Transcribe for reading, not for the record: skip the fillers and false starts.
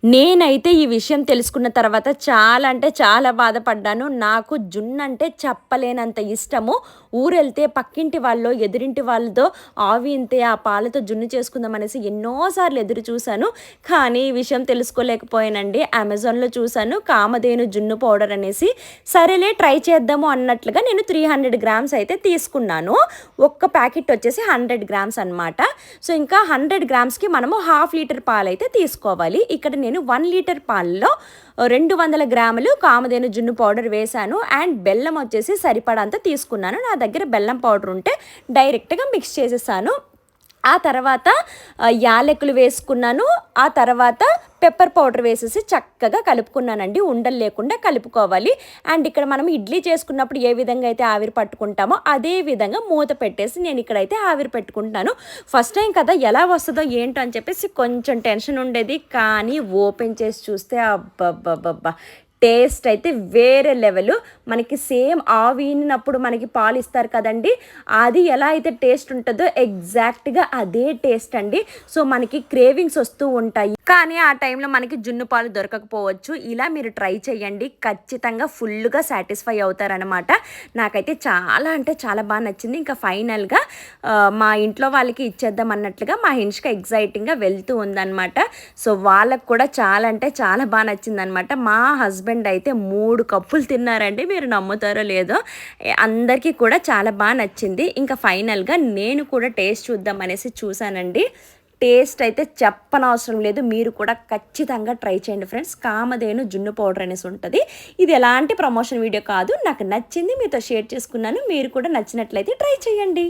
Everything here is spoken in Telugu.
నేనైతే ఈ విషయం తెలుసుకున్న తర్వాత చాలా అంటే చాలా బాధపడ్డాను. నాకు జున్నంటే చెప్పలేనంత ఇష్టము. ఊరెళ్తే పక్కింటి వాళ్ళో, ఎదురింటి వాళ్ళతో ఆవి ఇంతే ఆ పాలతో జున్ను చేసుకుందాం అనేసి ఎన్నో సార్లు ఎదురు చూశాను. కానీ ఈ విషయం తెలుసుకోలేకపోయానండి. అమెజాన్‌లో చూశాను కామధేను జున్ను పౌడర్ అనేసి. సరేలే ట్రై చేద్దాము అన్నట్లుగా నేను 300 గ్రామ్స్ అయితే తీసుకున్నాను. ఒక్క ప్యాకెట్ వచ్చేసి 100 గ్రామ్స్ అనమాట. సో, ఇంకా 100 గ్రామ్స్‌కి మనము హాఫ్ లీటర్ పాలైతే తీసుకోవాలి. ఇక్కడ నేను 1 లీటర్ పాలలో 200 గ్రాములు కామధేను జున్ను పౌడర్ వేశాను. అండ్ బెల్లం వచ్చేసి సరిపడంత తీసుకున్నాను. నా దగ్గర బెల్లం పౌడర్ ఉంటే డైరెక్ట్‌గా మిక్స్ చేసేసాను. ఆ తర్వాత యాలకులు వేసుకున్నాను. ఆ తర్వాత పెప్పర్ పౌడర్ వేసేసి చక్కగా కలుపుకున్నానండి. ఉండలు లేకుండా కలుపుకోవాలి. అండ్ ఇక్కడ మనం ఇడ్లీ చేసుకున్నప్పుడు ఏ విధంగా అయితే ఆవిరి పట్టుకుంటామో అదే విధంగా మూత పెట్టేసి నేను ఇక్కడైతే ఆవిరి పెట్టుకుంటాను. ఫస్ట్ టైం కదా ఎలా వస్తుందో ఏంటో అని చెప్పేసి కొంచెం టెన్షన్ ఉండేది. కానీ ఓపెన్ చేసి చూస్తే అబ్బబ్బబ్బబ్బా! టేస్ట్ అయితే వేరే లెవెలు. మనకి సేమ్ ఆవినప్పుడు మనకి పాలు ఇస్తారు కదండీ! అది ఎలా అయితే టేస్ట్ ఉంటుందో ఎగ్జాక్ట్‌గా అదే టేస్ట్ అండి. సో, మనకి క్రేవింగ్స్ వస్తూ ఉంటాయి. కానీ ఆ టైంలో మనకి జున్ను పాలు దొరకకపోవచ్చు. ఇలా మీరు ట్రై చేయండి. ఖచ్చితంగా ఫుల్‌గా సాటిస్ఫై అవుతారనమాట. నాకైతే చాలా అంటే చాలా బాగా నచ్చింది. ఇంకా ఫైనల్‌గా మా ఇంట్లో వాళ్ళకి ఇచ్చేద్దాం అన్నట్లుగా మా హిన్ష్క ఎక్సైటింగ్‌గా వెళ్తూ ఉందనమాట. సో, వాళ్ళకి కూడా చాలా అంటే చాలా బాగా నచ్చిందనమాట. మా హస్బెండ్ అయితే 3 కప్పులు తిన్నారండి. మీరు నమ్ముతారో లేదో. అందరికీ కూడా చాలా బాగా నచ్చింది. ఇంకా ఫైనల్‌గా నేను కూడా టేస్ట్ చూద్దాం అనేసి చూశానండి. టేస్ట్ అయితే చెప్పనవసరం లేదు. మీరు కూడా ఖచ్చితంగా ట్రై చేయండి ఫ్రెండ్స్. కామధేను జున్ను పౌడర్ అనేసి ఉంటుంది. ఇది ఎలాంటి ప్రమోషన్ వీడియో కాదు. నాకు నచ్చింది మీతో షేర్ చేసుకున్నాను. మీరు కూడా నచ్చినట్లయితే ట్రై చేయండి.